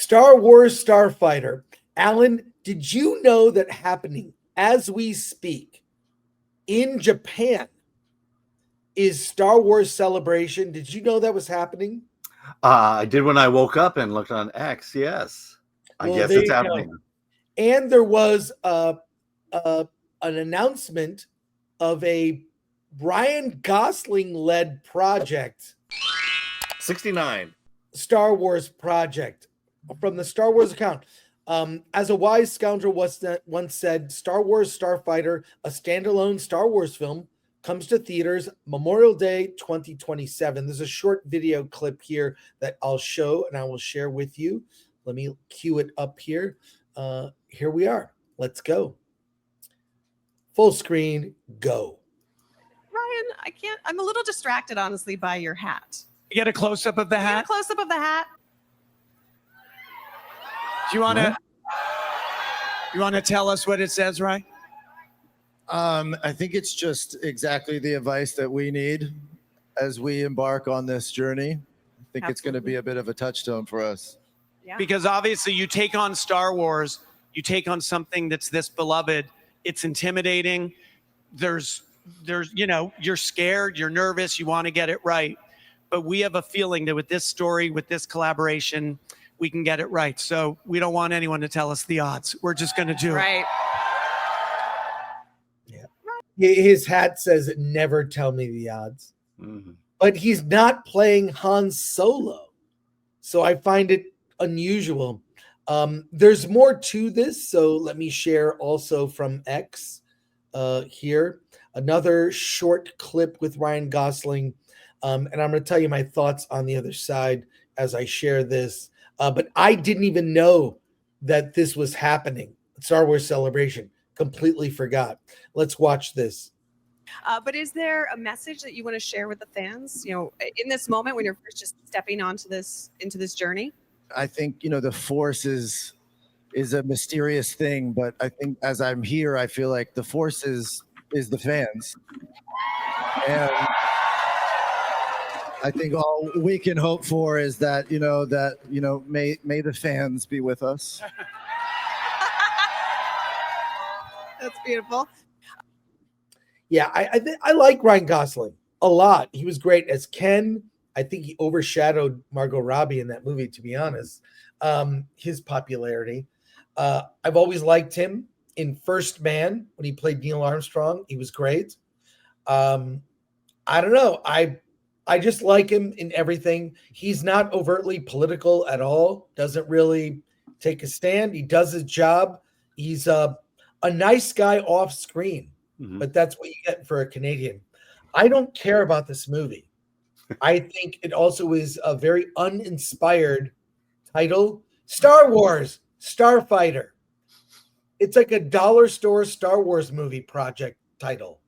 Star Wars Starfighter. Alan, did you know that happening as we speak in Japan is Star Wars Celebration? Did you know that was happening? I did when I woke up and looked on X. Yes, I guess it's happening. And there was an announcement of a Ryan Gosling-led project. 69. Star Wars project from the Star Wars account. As a wise scoundrel once said, Star Wars Starfighter, a standalone Star Wars film, comes to theaters Memorial Day 2027. There's a short video clip here that I'll show and I will share with you. Let me cue it up here. Here we are. Let's go. Full screen, go. Ryan, I'm a little distracted, honestly, by your hat. You get a close-up of the hat? Get a close-up of the hat. Do you want to tell us what it says, Ryan? I think it's just exactly the advice that we need as we embark on this journey. I think It's going to be a bit of a touchstone for us. Yeah. Because obviously you take on Star Wars, you take on something that's this beloved. It's intimidating. There's, you're scared, you're nervous, you want to get it right. But we have a feeling that with this story, with this collaboration, we can get it right. So we don't want anyone to tell us the odds. We're just going to do it. Yeah. His hat says, never tell me the odds. Mm-hmm. But he's not playing Han Solo. So I find it unusual. There's more to this. So let me share also from X here. Another short clip with Ryan Gosling. And I'm going to tell you my thoughts on the other side as I share this. But I didn't even know that this was happening. Star Wars Celebration. Completely forgot. Let's watch this. But is there a message that you want to share with the fans? In this moment when you're first just stepping into this journey? I think, the Force is a mysterious thing, but I think as I'm here, I feel like the Force is the fans. And I think all we can hope for is that, may the fans be with us. That's beautiful. Yeah, I like Ryan Gosling a lot. He was great as Ken. I think he overshadowed Margot Robbie in that movie, to be honest. His popularity. I've always liked him in First Man when he played Neil Armstrong. He was great. I don't know. I just like him in everything. He's not overtly political at all. Doesn't really take a stand. He does his job. He's a nice guy off screen, but that's what you get for a Canadian. I don't care about this movie. I think it also is a very uninspired title. Star Wars Starfighter. It's like a dollar store Star Wars movie project title.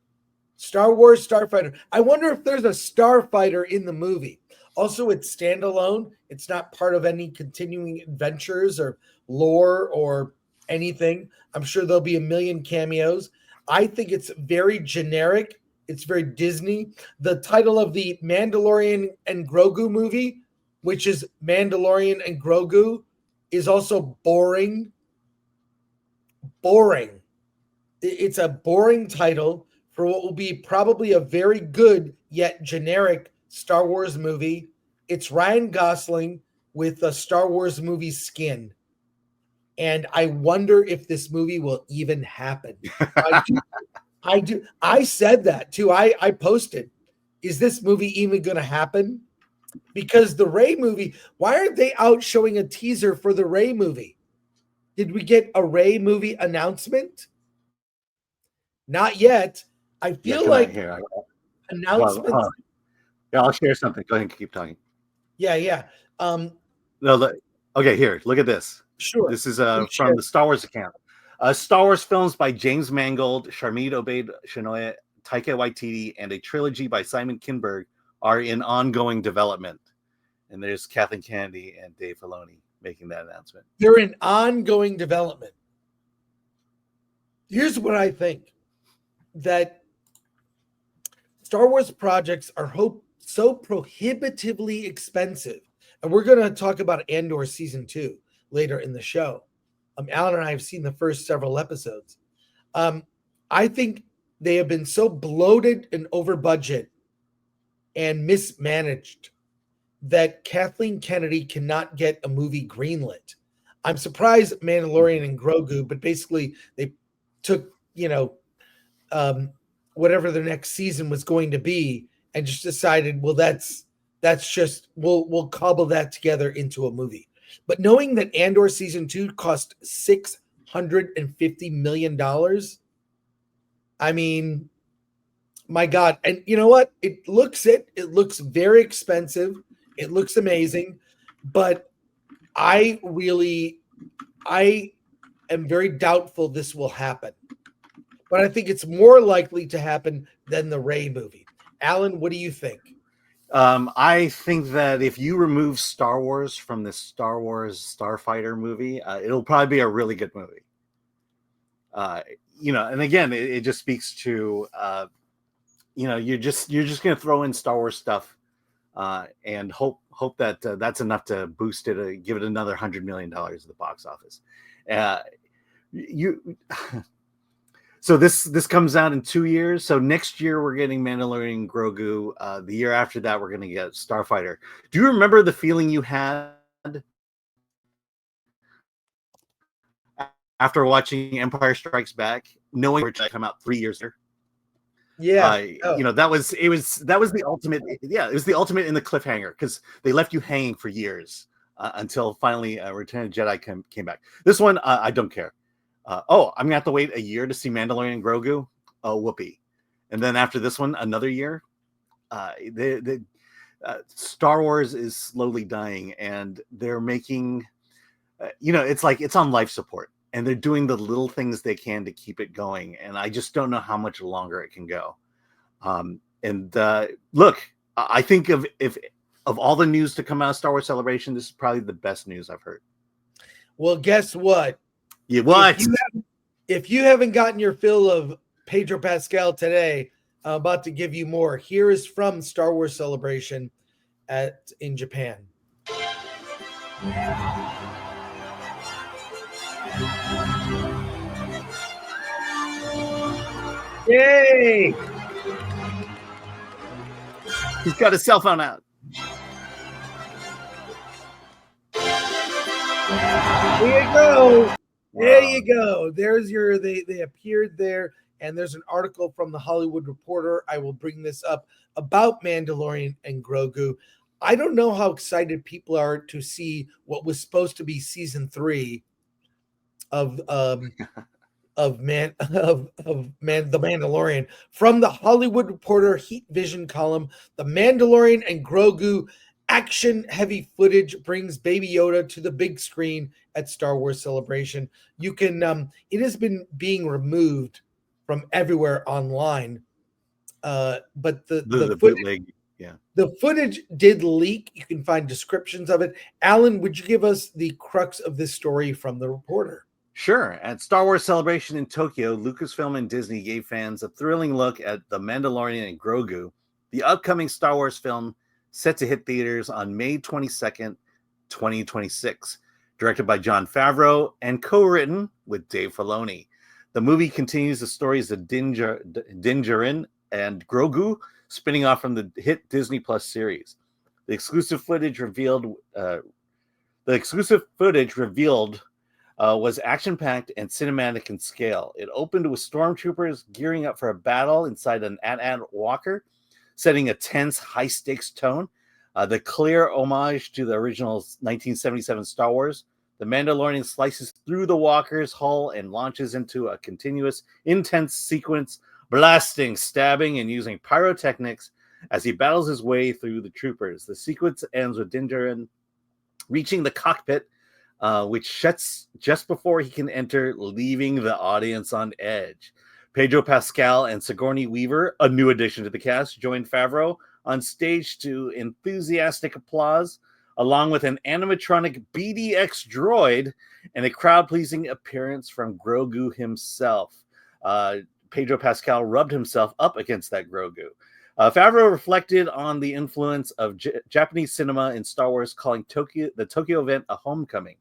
Star Wars Starfighter. I wonder if there's a Starfighter in the movie. Also, it's standalone. It's not part of any continuing adventures or lore or anything. I'm sure there'll be a million cameos. I think it's very generic. It's very Disney. The title of the Mandalorian and Grogu movie, which is Mandalorian and Grogu, is also boring. Boring. It's a boring title for what will be probably a very good yet generic Star Wars movie. It's Ryan Gosling with a Star Wars movie skin. And I wonder if this movie will even happen. I do. I said that too. I posted, is this movie even going to happen? Because the Rey movie, why aren't they out showing a teaser for the Rey movie? Did we get a Rey movie announcement? Not yet. I feel like announcements. Yeah, I'll share something. Go ahead and keep talking. Yeah. Okay, here. Look at this. Sure. This is from the Star Wars account. Star Wars films by James Mangold, Sharmeen Obaid-Chinoy, Taika Waititi, and a trilogy by Simon Kinberg are in ongoing development. And there's Kathleen Kennedy and Dave Filoni making that announcement. They're in ongoing development. Here's what I think. That Star Wars projects are so prohibitively expensive. And we're going to talk about Andor season 2. later in the show. Alan and I have seen the first several episodes. I think they have been so bloated and over budget and mismanaged that Kathleen Kennedy cannot get a movie greenlit. I'm surprised Mandalorian and Grogu, but basically they took, whatever their next season was going to be and just decided, well, that's just, we'll cobble that together into a movie. But knowing that Andor season 2 cost $650 million, I mean, my God. And you know what? It looks very expensive. It looks amazing, but I am very doubtful this will happen. But I think it's more likely to happen than the Rey movie. Alan, what do you think? I think that if you remove Star Wars from the Star Wars Starfighter movie, it'll probably be a really good movie. And again, it just speaks to, you're just going to throw in Star Wars stuff and hope that that's enough to boost it, give it another $100 million at the box office. So this comes out in 2 years. So next year we're getting Mandalorian Grogu. The year after that we're going to get Starfighter. Do you remember the feeling you had after watching Empire Strikes Back, knowing it would come out 3 years later? Yeah, that was the ultimate. Yeah, it was the ultimate in the cliffhanger because they left you hanging for years until finally Return of the Jedi came back. This one, I don't care. I'm gonna have to wait a year to see Mandalorian Grogu. Oh, whoopee! And then after this one, another year. Star Wars is slowly dying, and they're making, it's like it's on life support, and they're doing the little things they can to keep it going. And I just don't know how much longer it can go. Look, I think of all the news to come out of Star Wars Celebration, this is probably the best news I've heard. Well, guess what? Yeah, what? If you haven't gotten your fill of Pedro Pascal today, I'm about to give you more. Here is from Star Wars Celebration in Japan. Yay! He's got his cell phone out. There you go. There you go. There's they appeared there, and there's an article from the Hollywood Reporter. I will bring this up about Mandalorian and Grogu. I don't know how excited people are to see what was supposed to be season 3 of The Mandalorian. From the Hollywood Reporter Heat Vision column, The Mandalorian and Grogu action-heavy footage brings Baby Yoda to the big screen at Star Wars Celebration. You can, it has been being removed from everywhere online, but the bootleg, yeah, the footage did leak. You can find descriptions of it. Alan, would you give us the crux of this story from the reporter? Sure. At Star Wars Celebration in Tokyo, Lucasfilm and Disney gave fans a thrilling look at The Mandalorian and Grogu, the upcoming Star Wars film set to hit theaters on May 22nd, 2026. Directed by Jon Favreau and co-written with Dave Filoni. The movie continues the stories of Din Djarin and Grogu, spinning off from the hit Disney Plus series. The exclusive footage revealed was action-packed and cinematic in scale. It opened with stormtroopers gearing up for a battle inside an AT-AT walker, setting a tense, high-stakes tone. The clear homage to the original 1977 Star Wars. The Mandalorian slices through the walker's hull and launches into a continuous, intense sequence, blasting, stabbing, and using pyrotechnics as he battles his way through the troopers. The sequence ends with Din Djarin reaching the cockpit, which shuts just before he can enter, leaving the audience on edge. Pedro Pascal and Sigourney Weaver, a new addition to the cast, joined Favreau on stage to enthusiastic applause, along with an animatronic BDX droid and a crowd-pleasing appearance from Grogu himself. Pedro Pascal rubbed himself up against that Grogu. Favreau reflected on the influence of Japanese cinema in Star Wars, calling the Tokyo event a homecoming.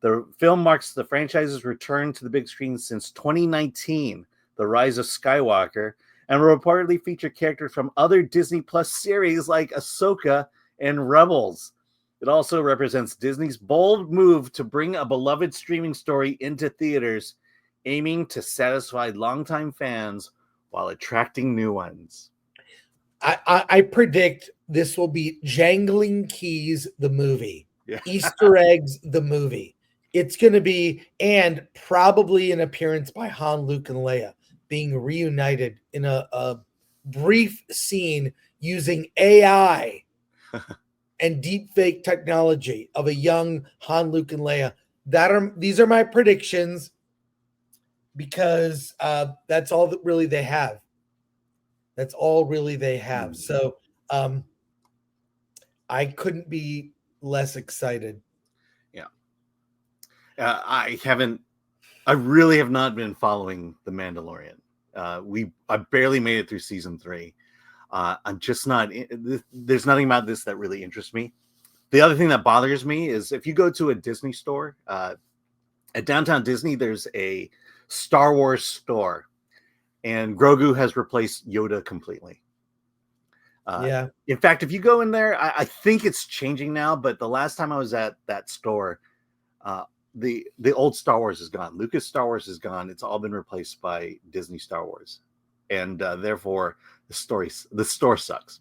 The film marks the franchise's return to the big screen since 2019, The Rise of Skywalker, and will reportedly feature characters from other Disney Plus series like Ahsoka and Rebels. It also represents Disney's bold move to bring a beloved streaming story into theaters, aiming to satisfy longtime fans while attracting new ones. I predict this will be Jangling Keys, the movie. Yeah. Easter eggs, the movie. It's going to be, and probably an appearance by Han, Luke, and Leia being reunited in a brief scene using AI and deep fake technology of a young Han, Luke, and Leia. These are my predictions because that's all that really they have. That's all really they have. So I couldn't be less excited. Yeah. I really have not been following The Mandalorian. I barely made it through season 3. I'm just not, there's nothing about this that really interests me. The other thing that bothers me is if you go to a Disney store, at Downtown Disney, there's a Star Wars store, and Grogu has replaced Yoda completely. Yeah. In fact, if you go in there, I think it's changing now, but the last time I was at that store, the old Star Wars is gone. Lucas Star Wars is gone. It's all been replaced by Disney Star Wars, and therefore the store sucks.